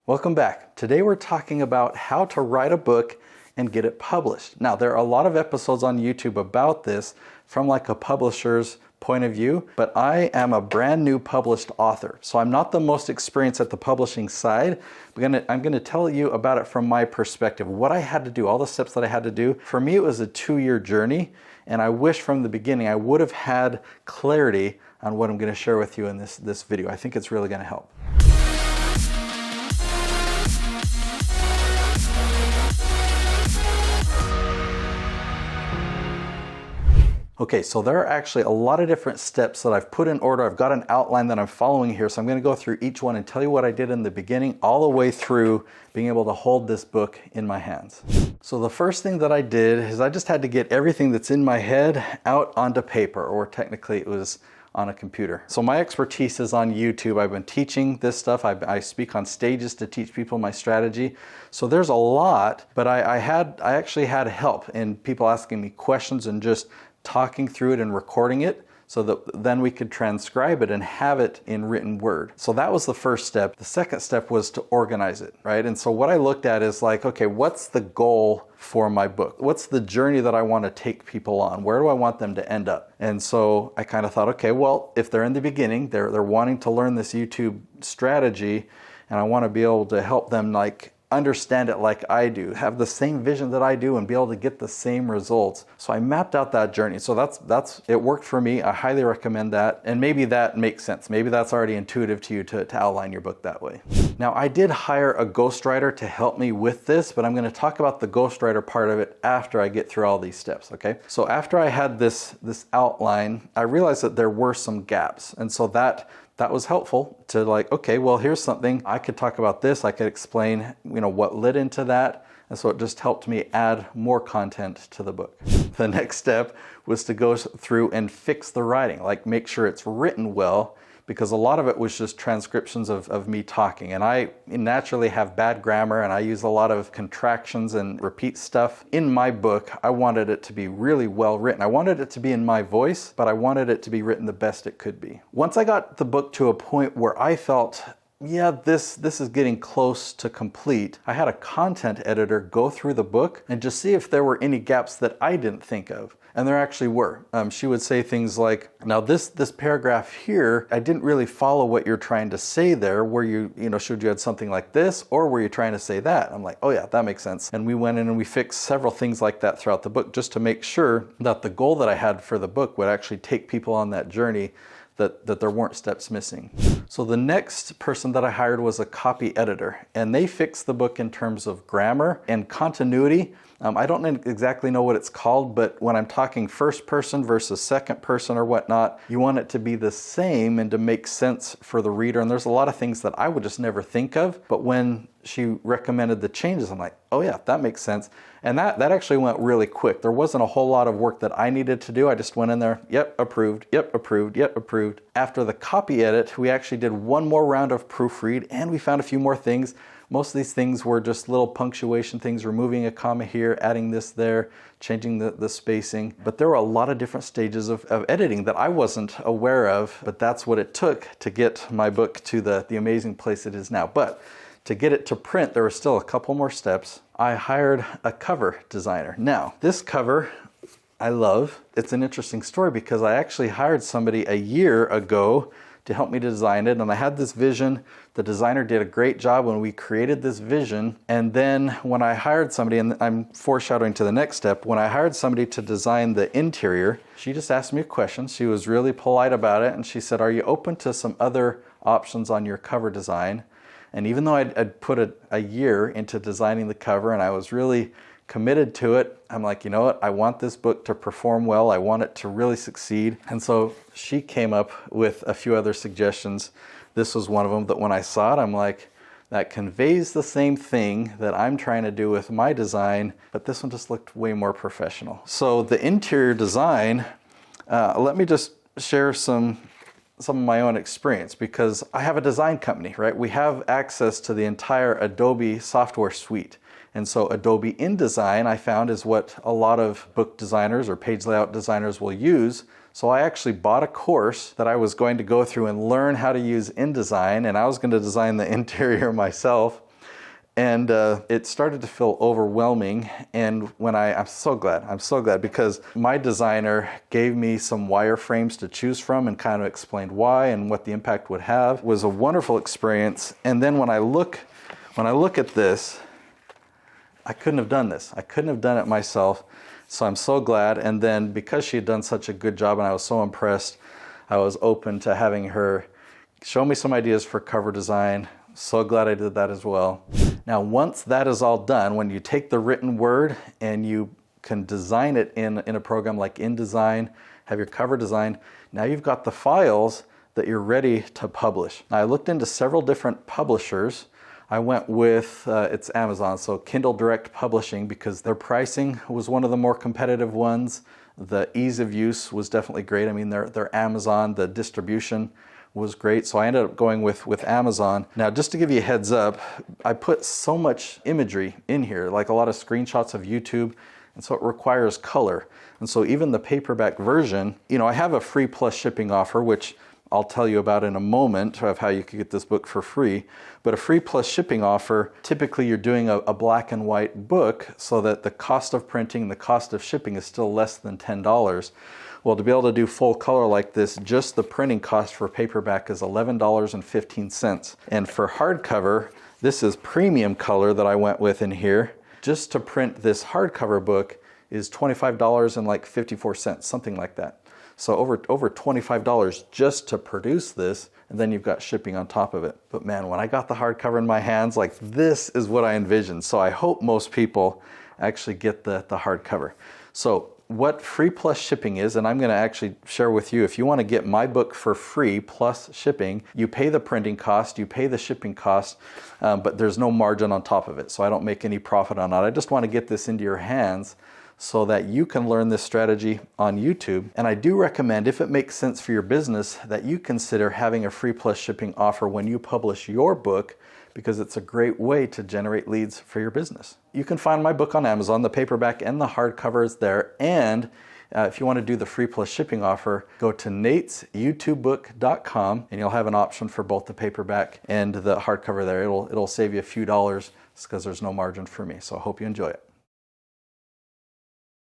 Welcome back. Today we're talking about how to write a book and get it published. Now, there are a lot of episodes on YouTube about this from like a publisher's point of view, but I am a brand new published author. So I'm not the most experienced at the publishing side. I'm gonna tell you about it from my perspective, what I had to do, all the steps that I had to do. For me, it was a 2-year journey, and I wish from the beginning I would have had clarity on what I'm gonna share with you in this video. I think it's really gonna help. Okay, so there are actually a lot of different steps that I've put in order. I've got an outline that I'm following here, so I'm going to go through each one and tell you what I did in the beginning all the way through being able to hold this book in my hands. So the first thing that I did is I just had to get everything that's in my head out onto paper, or technically it was on a computer. So my expertise is on YouTube. I've been teaching this stuff. I speak on stages to teach people my strategy. So there's a lot, but I actually had help in people asking me questions and just talking through it and recording it so that then we could transcribe it and have it in written word. So that was the first step. The second step was to organize it, right? And so what I looked at is like, okay, what's the goal for my book? What's the journey that I want to take people on? Where do I want them to end up? And so I kind of thought, okay, well, if they're in the beginning, they're wanting to learn this YouTube strategy, and I want to be able to help them like understand it like I do, have the same vision that I do, and be able to get the same results. So I mapped out that journey. So that's it worked for me. I highly recommend that. And maybe that makes sense. Maybe that's already intuitive to you to outline your book that way. Now, I did hire a ghostwriter to help me with this, but I'm going to talk about the ghostwriter part of it after I get through all these steps, okay? So after I had this outline, I realized that there were some gaps. And so that was helpful to like, okay, well, here's something. I could talk about this. I could explain, what led into that. And so it just helped me add more content to the book. The next step was to go through and fix the writing, like make sure it's written well, because a lot of it was just transcriptions of me talking. And I naturally have bad grammar, and I use a lot of contractions and repeat stuff. In my book, I wanted it to be really well written. I wanted it to be in my voice, but I wanted it to be written the best it could be. Once I got the book to a point where I felt, yeah, this is getting close to complete, I had a content editor go through the book and just see if there were any gaps that I didn't think of. And there actually were. She would say things like, now this paragraph here, I didn't really follow what you're trying to say there. Were you should you add something like this, or were you trying to say that? I'm like, oh yeah, that makes sense. And we went in and we fixed several things like that throughout the book, just to make sure that the goal that I had for the book would actually take people on that journey, that there weren't steps missing. So the next person that I hired was a copy editor, and they fixed the book in terms of grammar and continuity. I don't exactly know what it's called, but when I'm talking first person versus second person or whatnot, you want it to be the same and to make sense for the reader. And there's a lot of things that I would just never think of, but when she recommended the changes, I'm like, oh yeah, that makes sense. And that actually went really quick. There wasn't a whole lot of work that I needed to do. I just went in there, yep, approved, yep, approved, yep, approved. After the copy edit, we actually did one more round of proofread, and we found a few more things. Most of these things were just little punctuation things, removing a comma here, adding this there, changing the spacing. But there were a lot of different stages of editing that I wasn't aware of, but that's what it took to get my book to the amazing place it is now. But to get it to print, there were still a couple more steps. I hired a cover designer. Now, this cover I love. It's an interesting story because I actually hired somebody a year ago to help me design it, and I had this vision. The designer did a great job when we created this vision, and then when I hired somebody, and I'm foreshadowing to the next step, when I hired somebody to design the interior, she just asked me a question. She was really polite about it, and she said, are you open to some other options on your cover design? And even though I'd put a year into designing the cover and I was really committed to it, I'm like, you know what? I want this book to perform well. I want it to really succeed. And so she came up with a few other suggestions. This was one of them that when I saw it, I'm like, that conveys the same thing that I'm trying to do with my design, but this one just looked way more professional. So the interior design, let me just share some of my own experience, because I have a design company, right? We have access to the entire Adobe software suite. And so Adobe InDesign, I found, is what a lot of book designers or page layout designers will use. So I actually bought a course that I was going to go through and learn how to use InDesign, and I was going to design the interior myself. And it started to feel overwhelming. And when I'm so glad because my designer gave me some wireframes to choose from and kind of explained why and what the impact would have. It was a wonderful experience. And then when I look at this, I couldn't have done this. I couldn't have done it myself. So I'm so glad. And then because she had done such a good job and I was so impressed, I was open to having her show me some ideas for cover design. So glad I did that as well. Now, once that is all done, when you take the written word and you can design it in a program like InDesign, have your cover designed, now you've got the files that you're ready to publish. Now, I looked into several different publishers. I went with, it's Amazon, so Kindle Direct Publishing, because their pricing was one of the more competitive ones. The ease of use was definitely great. I mean, they're Amazon, the distribution was great. So I ended up going with Amazon. Now, just to give you a heads up, I put so much imagery in here, like a lot of screenshots of YouTube, and so it requires color. And so even the paperback version, I have a free plus shipping offer, which I'll tell you about in a moment of how you can get this book for free. But a free plus shipping offer, typically you're doing a black and white book so that the cost of printing, the cost of shipping is still less than $10. Well, to be able to do full color like this, just the printing cost for paperback is $11.15. And for hardcover, this is premium color that I went with in here. Just to print this hardcover book is $25.54, something like that. So over $25 just to produce this, and then you've got shipping on top of it. But man, when I got the hardcover in my hands, like this is what I envisioned. So I hope most people actually get the hardcover. So what free plus shipping is, and I'm going to actually share with you, if you want to get my book for free plus shipping, you pay the printing cost, you pay the shipping cost, but there's no margin on top of it. So I don't make any profit on that. I just want to get this into your hands so that you can learn this strategy on YouTube. And I do recommend, if it makes sense for your business, that you consider having a free plus shipping offer when you publish your book, because it's a great way to generate leads for your business. You can find my book on Amazon, the paperback and the hardcover is there. And if you want to do the free plus shipping offer, go to natesyoutubebook.com and you'll have an option for both the paperback and the hardcover there. It'll save you a few dollars because there's no margin for me. So I hope you enjoy it.